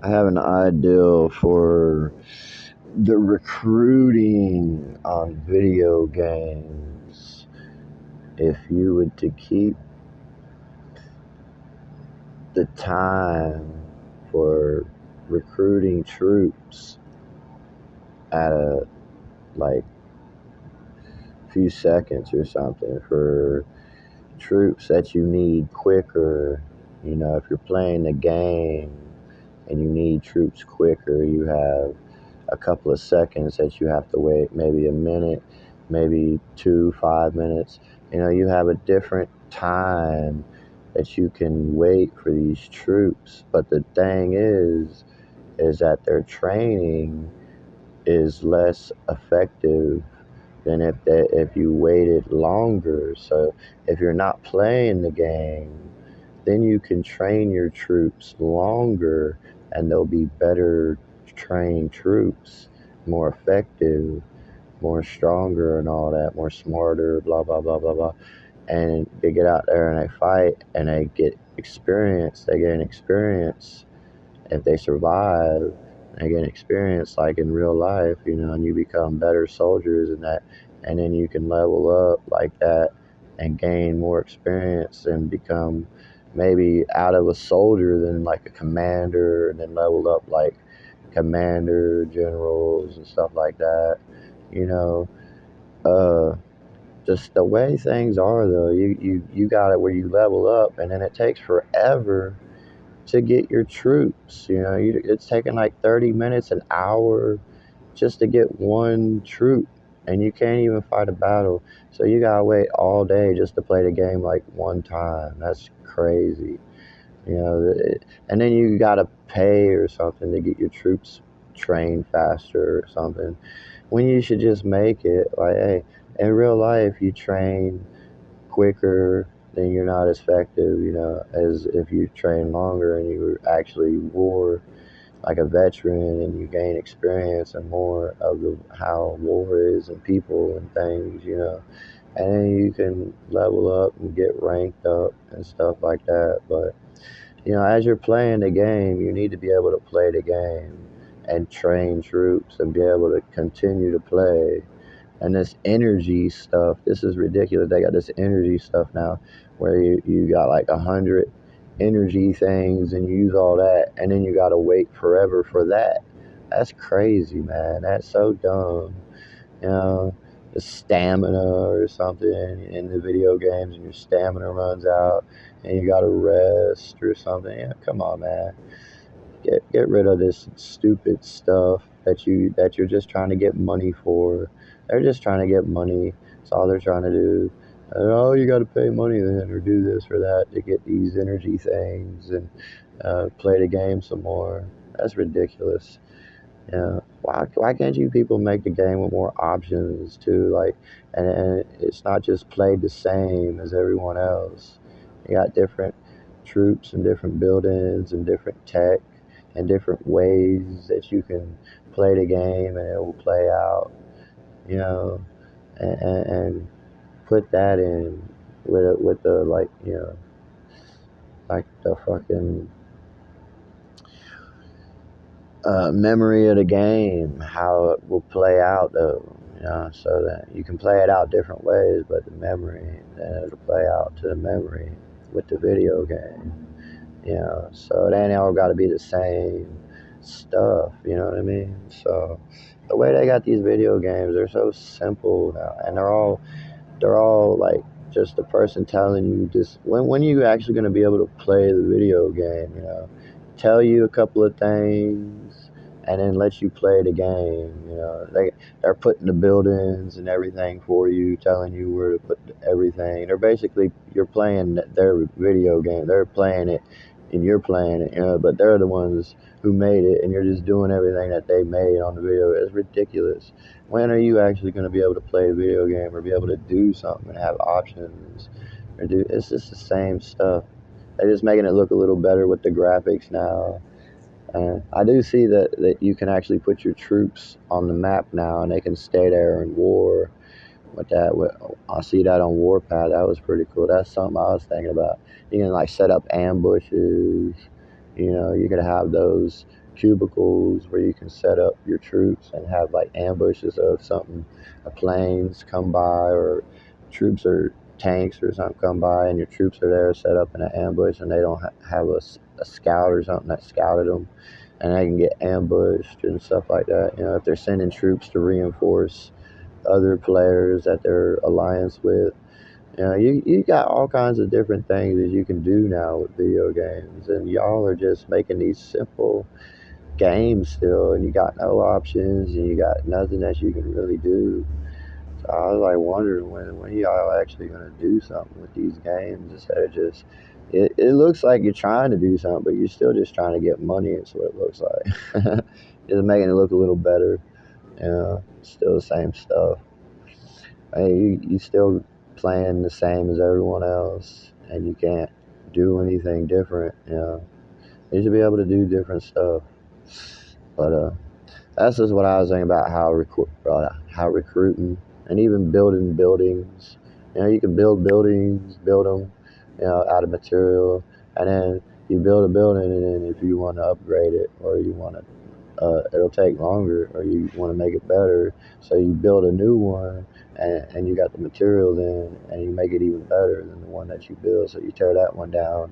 I have an ideal for the recruiting on video games. If you were to keep the time for recruiting troops at a like few seconds or something for troops that you need quicker, if you're playing the game and you need troops quicker, you have a couple of seconds that you have to wait, maybe a minute, maybe 2, 5 minutes. You have a different time that you can wait for these troops. But the thing is that their training is less effective than if you waited longer. So if you're not playing the game, then you can train your troops longer and they'll be better trained troops, more effective, more stronger and all that, more smarter, blah blah blah blah blah. And they get out there and they fight and they get experience, they gain experience. If they survive, they gain experience like in real life, and you become better soldiers and that, and then you can level up like that and gain more experience and become maybe out of a soldier then like a commander and then level up like commander, generals and stuff like that, you know. Uh just the way things are though, you got it where you level up and then it takes forever to get your troops. It's taking like 30 minutes, an hour just to get one troop, and you can't even fight a battle. So you gotta wait all day just to play the game like one time. That's crazy. And then you gotta pay or something to get your troops trained faster or something. When you should just make it like, hey, in real life, you train quicker, then you're not as effective, as if you train longer and you actually war like a veteran and you gain experience and more of how war is and people and things, and then you can level up and get ranked up and stuff like that. But as you're playing the game, you need to be able to play the game and train troops and be able to continue to play. And this energy stuff, this is ridiculous. They got this energy stuff now where you got like 100 energy things and you use all that and then you got to wait forever for that. That's crazy, man. That's so dumb. You know, the stamina or something in the video games and your stamina runs out and you got to rest or something. Yeah, come on, man. Get rid of this stupid stuff that you're just trying to get money for. They're just trying to get money. That's all they're trying to do. Oh, you got to pay money then, or do this or that to get these energy things and play the game some more. That's ridiculous. Yeah. Why can't you people make the game with more options too? Like, and it's not just played the same as everyone else. You got different troops and different buildings and different tech and different ways that you can play the game and it will play out. You know, and put that in with the like like the fucking memory of the game, how it will play out though, so that you can play it out different ways, but the memory, then it'll play out to the memory with the video game, so it ain't all got to be the same stuff, you know what I mean? So the way they got these video games, they're so simple now, and they're all like just the person telling you just when you actually going to be able to play the video game, tell you a couple of things and then let you play the game. They're putting the buildings and everything for you, telling you where to put everything. They're basically you're playing their video game. They're playing it and you're playing it, but they're the ones who made it and you're just doing everything that they made on the video. It's ridiculous. When are you actually going to be able to play a video game or be able to do something and have options or do it's just the same stuff. They're just making it look a little better with the graphics now. I do see that you can actually put your troops on the map now and they can stay there in war with that. I see that on Warpath. That was pretty cool. That's something I was thinking about. You can like set up ambushes. You could have those cubicles where you can set up your troops and have like ambushes of something, planes come by, or troops or tanks or something come by, and your troops are there set up in an ambush, and they don't have a scout or something that scouted them, and they can get ambushed and stuff like that. If they're sending troops to reinforce other players that they're alliance with. You got all kinds of different things that you can do now with video games, and y'all are just making these simple games still, and you got no options, and you got nothing that you can really do. So I was like wondering when y'all actually gonna do something with these games instead of just. It looks like you're trying to do something, but you're still just trying to get money. It's what it looks like. Just making it look a little better. Still the same stuff. Hey, you still playing the same as everyone else, and you can't do anything different. You should be able to do different stuff. But that's just what I was thinking about how recruiting and even building buildings. You can build buildings, build them, out of material, and then you build a building, and then if you want to upgrade it or you want to it'll take longer, or you want to make it better, so you build a new one, and you got the materials in, and you make it even better than the one that you build, so you tear that one down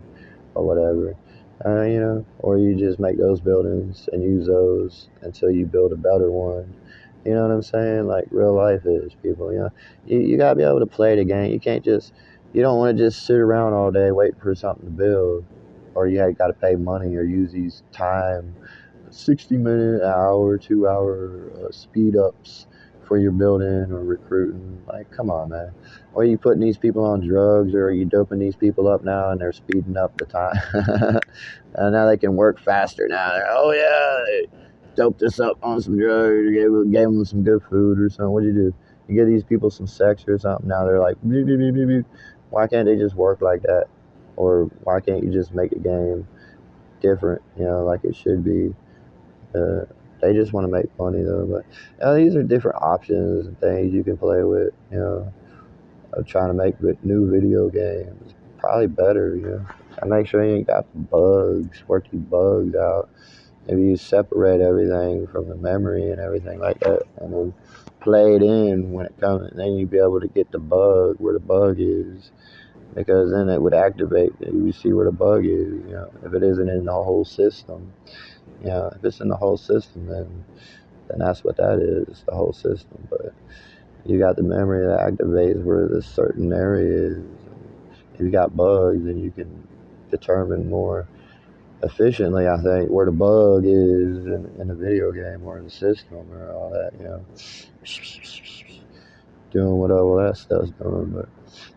or whatever. Or you just make those buildings and use those until you build a better one. You know what I'm saying? Like real life is, people. You gotta be able to play the game. You don't want to just sit around all day waiting for something to build, or you got to pay money or use these time 60-minute, hour, 2 hour speed ups for your building or recruiting. Like, come on, man. Or are you putting these people on drugs, or are you doping these people up now and they're speeding up the time? And now they can work faster now. Oh, yeah, they doped us up on some drugs, gave them some good food or something. What'd you do? You give these people some sex or something. Now they're like, beep, beep, beep, beep, beep. Why can't they just work like that? Or why can't you just make a game different, like it should be? Uh, they just want to make money though, but these are different options and things you can play with. Of trying to make new video games, probably better. And make sure you ain't got the bugs. Work these bugs out. Maybe you separate everything from the memory and everything like that, and then play it in when it comes. And then you'd be able to get the bug where the bug is, because then it would activate. You would see where the bug is. If it isn't in the whole system. If it's in the whole system, then that's what that is, the whole system. But you got the memory that activates where this certain area is. If you got bugs, then you can determine more efficiently, I think, where the bug is in the video game or in the system or all that. Doing whatever that stuff's doing. But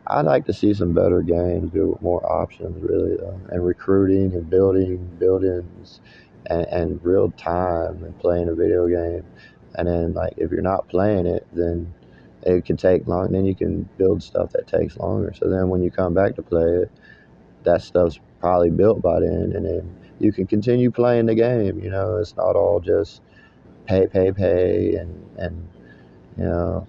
I'd like to see some better games, with more options, really, and recruiting and building buildings, and real time and playing a video game. And then, like, if you're not playing it, then it can take long. Then you can build stuff that takes longer. So then, when you come back to play it, that stuff's probably built by then, and then you can continue playing the game. It's not all just pay, and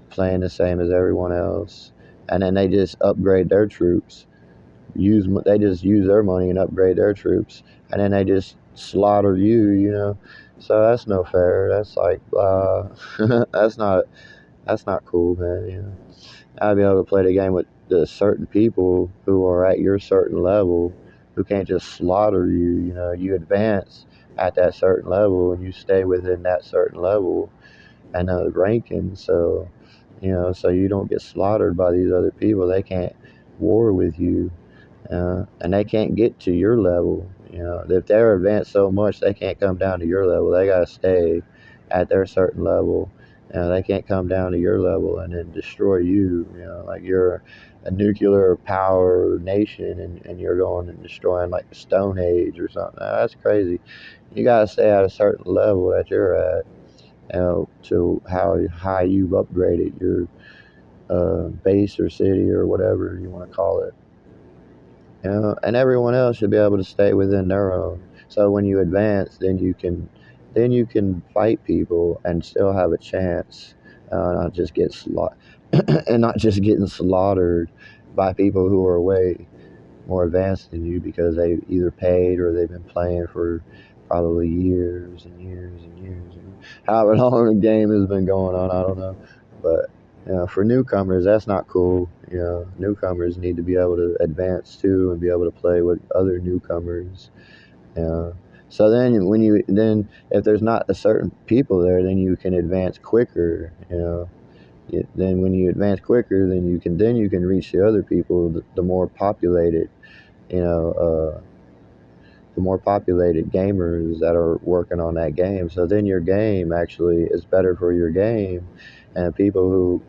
playing the same as everyone else, and then they just upgrade their troops. They just use their money and upgrade their troops, and then they just slaughter you. So that's no fair. That's like that's not cool, man. I'd be able to play the game with the certain people who are at your certain level, who can't just slaughter you. You advance at that certain level, and you stay within that certain level and ranking. So you don't get slaughtered by these other people. They can't war with you, and they can't get to your level. If they're advanced so much, they can't come down to your level. They gotta stay at their certain level. They can't come down to your level and then destroy you. Like you're a nuclear power nation, and you're going and destroying like the Stone Age or something. That's crazy. You gotta stay at a certain level that you're at, to how high you've upgraded your base or city or whatever you want to call it. And everyone else should be able to stay within their own. So when you advance, then you can fight people and still have a chance, not just get and not just getting slaughtered by people who are way more advanced than you because they either paid or they've been playing for probably years and years and years. And however long the game has been going on, I don't know. But for newcomers, that's not cool. Newcomers need to be able to advance too and be able to play with other newcomers. So then if there's not a certain people there, then you can advance quicker. Then when you advance quicker, then you can reach the other people, the more populated. You know, the more populated gamers that are working on that game. So then your game actually is better for your game, and people who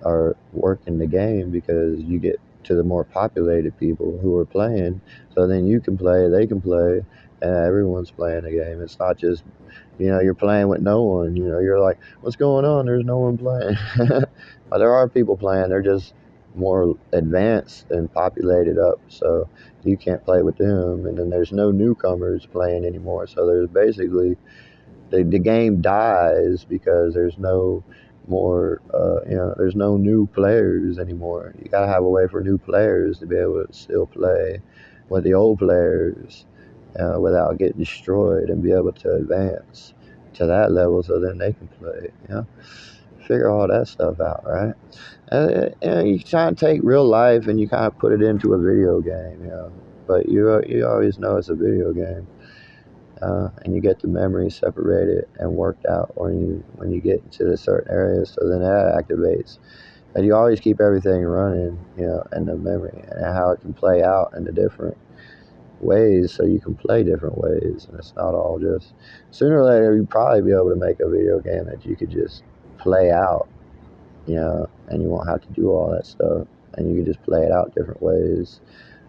are working the game, because you get to the more populated people who are playing. So then you can play, they can play, and everyone's playing the game. It's not just, you're playing with no one. You're like, what's going on? There's no one playing. There are people playing. They're just more advanced and populated up. So you can't play with them. And then there's no newcomers playing anymore. So there's basically, the game dies because there's no more, there's no new players anymore. You gotta have a way for new players to be able to still play with the old players without getting destroyed, and be able to advance to that level so then they can play. Figure all that stuff out, right? You try and take real life and you kind of put it into a video game, but you always know it's a video game. And you get the memory separated and worked out when you get into the certain areas. So then that activates, and you always keep everything running, in the memory, and how it can play out in the different ways, so you can play different ways, and it's not all just. Sooner or later, you'll probably be able to make a video game that you could just play out, and you won't have to do all that stuff, and you can just play it out different ways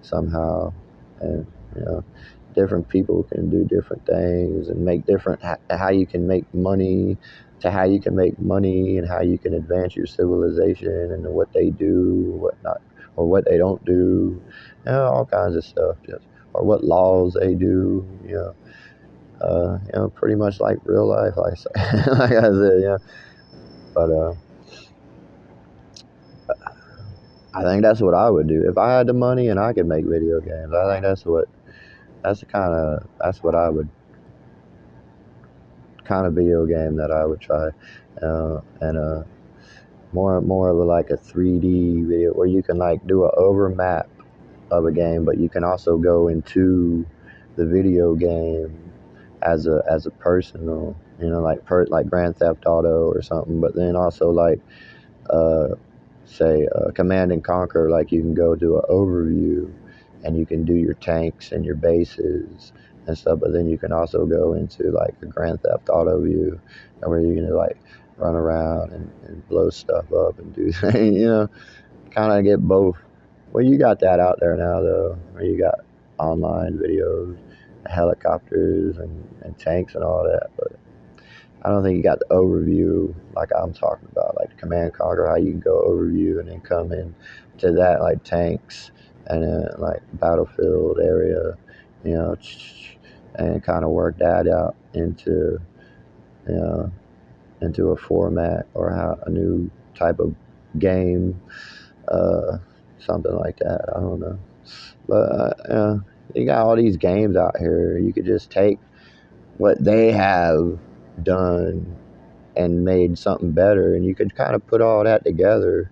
somehow, and different people can do different things and make different how you can make money, to how you can make money, and how you can advance your civilization, and what they do, what not, or what they don't do, all kinds of stuff, or what laws they do, pretty much like real life, like like I said, but I think that's what I would do if I had the money and I could make video games. I think that's what I would kind of video game that I would try, and more of like a 3D video where you can like do an overmap of a game, but you can also go into the video game as a personal, like Grand Theft Auto or something, but then also like say Command and Conquer, like you can go to an overview and you can do your tanks and your bases and stuff, but then you can also go into like a Grand Theft Auto view, and where you're gonna like run around and blow stuff up and do things, kind of get both. Well, you got that out there now though, where you got online videos, helicopters and tanks and all that, but I don't think you got the overview like I'm talking about, like Command and Conquer, how you can go overview and then come in to that, like tanks and then like battlefield area, and kind of work that out you know, into a format, or how a new type of game, something like that. I don't know, but you got all these games out here. You could just take what they have done and made something better, and you could kind of put all that together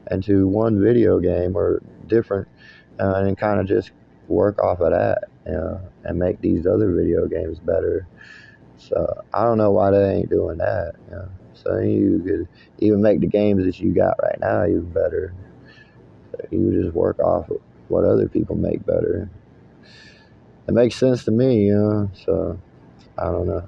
into one video game or different, and kind of just work off of that, and make these other video games better. So I don't know why they ain't doing that. So you could even make the games that you got right now even better. You just work off of what other people make better. It makes sense to me, So I don't know.